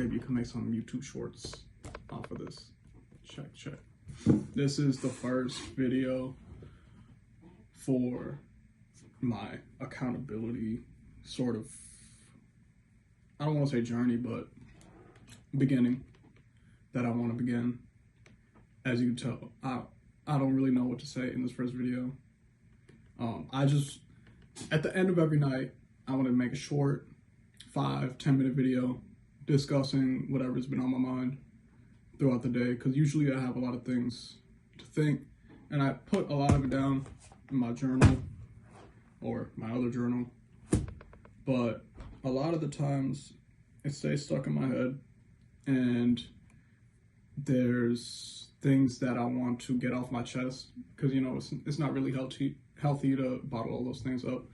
maybe you can make some YouTube shorts off of this. Check. This is the first video for my accountability sort of, I don't want to say journey, but beginning that I want to begin. As you can tell, I don't really know what to say in this first video. I just, at the end of every night, I want to make a short 5-10 minute video discussing whatever's been on my mind throughout the day, because usually I have a lot of things to think, and I put a lot of it down in my journal or my other journal, but a lot of the times it stays stuck in my head, and there's things that I want to get off my chest, because you know it's not really healthy to bottle all those things up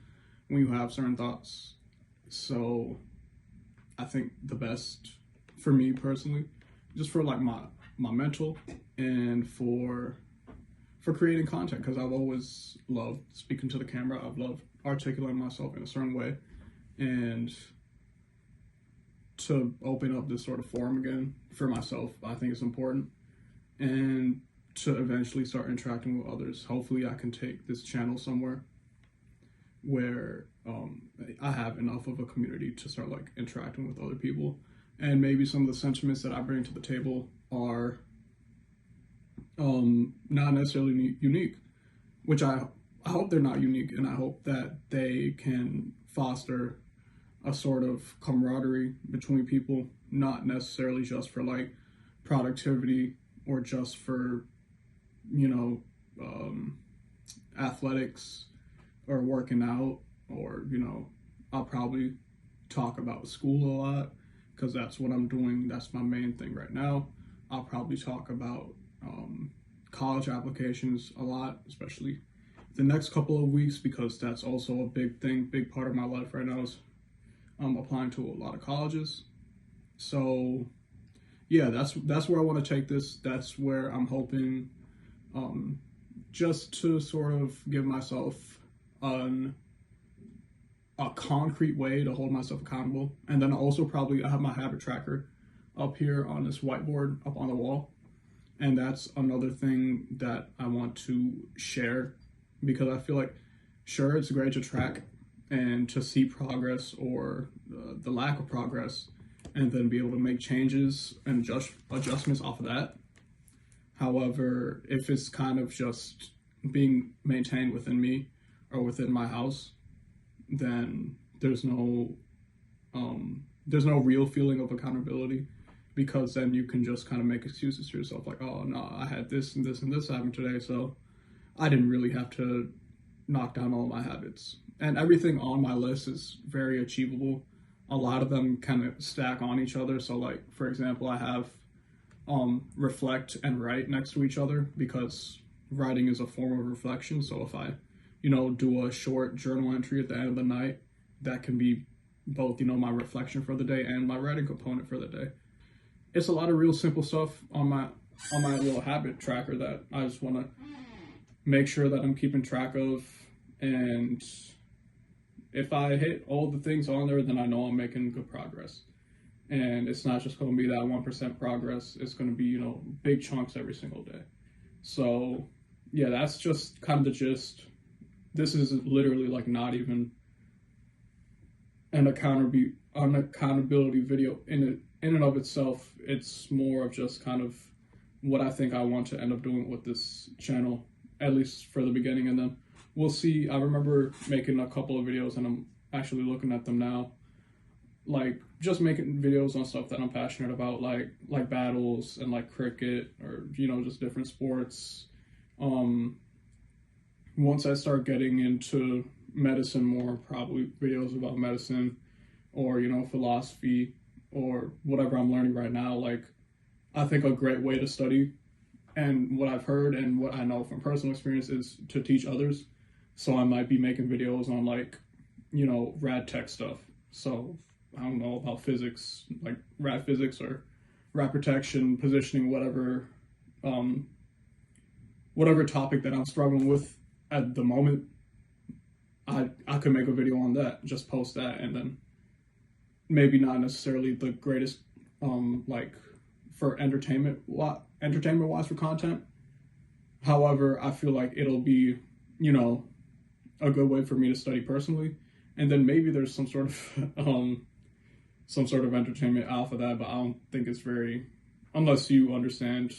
when you have certain thoughts. So I think the best for me personally, just for like my mental and for creating content, because I've always loved speaking to the camera. I've loved articulating myself in a certain way, and to open up this sort of forum again for myself, I think it's important, and to eventually start interacting with others. Hopefully I can take this channel somewhere where I have enough of a community to start like interacting with other people, and maybe some of the sentiments that I bring to the table are not necessarily unique, which I hope they're not unique, and I hope that they can foster a sort of camaraderie between people, not necessarily just for like productivity or just for, you know, athletics or working out, or, you know, I'll probably talk about school a lot because that's what I'm doing. That's my main thing right now. I'll probably talk about college applications a lot, especially the next couple of weeks, because that's also a big thing, big part of my life right now is applying to a lot of colleges. So yeah, that's where I want to take this. That's where I'm hoping just to sort of give myself a concrete way to hold myself accountable. And then also probably I have my habit tracker up here on this whiteboard up on the wall. And that's another thing that I want to share, because I feel like, sure, it's great to track and to see progress or the lack of progress, and then be able to make changes and adjustments off of that. However, if it's kind of just being maintained within me or within my house, then there's no real feeling of accountability, because then you can just kind of make excuses to yourself like, oh no, I had this and this and this happen today, so I didn't really have to knock down all my habits. And everything on my list is very achievable. A lot of them kind of stack on each other. So like, for example, I have reflect and write next to each other, because writing is a form of reflection. So if I, you know, do a short journal entry at the end of the night, that can be both, you know, my reflection for the day and my writing component for the day. It's a lot of real simple stuff on my little habit tracker that I just want to make sure that I'm keeping track of. And if I hit all the things on there, then I know I'm making good progress. And it's not just going to be that 1% progress. It's going to be, you know, big chunks every single day. So yeah, that's just kind of the gist. This is literally like not even an accountability video in and of itself. It's more of just kind of what I think I want to end up doing with this channel, at least for the beginning, and then we'll see. I remember making a couple of videos, and I'm actually looking at them now, like just making videos on stuff that I'm passionate about, like battles and like cricket, or, you know, just different sports. Once I start getting into medicine more, probably videos about medicine, or, you know, philosophy, or whatever I'm learning right now. Like, I think a great way to study, and what I've heard and what I know from personal experience, is to teach others. So I might be making videos on, like, you know, rad tech stuff. So I don't know about physics, like rad physics or rad protection, positioning, whatever topic that I'm struggling with at the moment. I could make a video on that, just post that, and then maybe not necessarily the greatest like for entertainment wise for content. However, I feel like it'll be, you know, a good way for me to study personally, and then maybe there's some sort of entertainment off of that, but I don't think it's very, unless you understand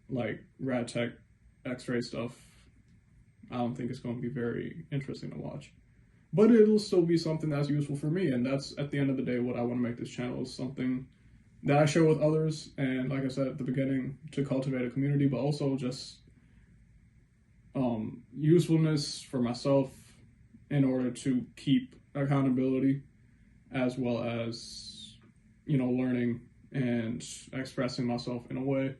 like rad tech X-ray stuff. I don't think it's going to be very interesting to watch. But it'll still be something that's useful for me, and that's at the end of the day what I want to make this channel is something that I share with others, and like I said at the beginning, to cultivate a community, but also just usefulness for myself in order to keep accountability, as well as, you know, learning and expressing myself in a way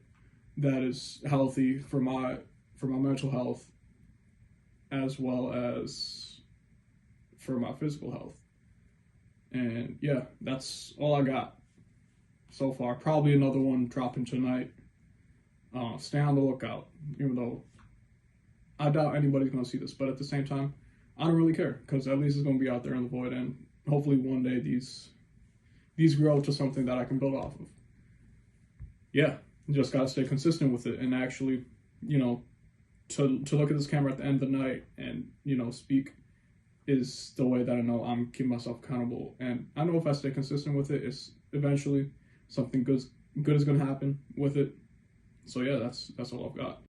that is healthy for my mental health, as well as for my physical health. And yeah, that's all I got so far. Probably another one dropping tonight. Stay on the lookout, even though I doubt anybody's going to see this, but at the same time, I don't really care, because at least it's going to be out there in the void, and hopefully one day these grow to something that I can build off of. Yeah, you just got to stay consistent with it, and actually, you know, to look at this camera at the end of the night and, you know, speak is the way that I know I'm keeping myself accountable. And I know if I stay consistent with it, it's eventually something good is going to happen with it. So yeah, that's all I've got.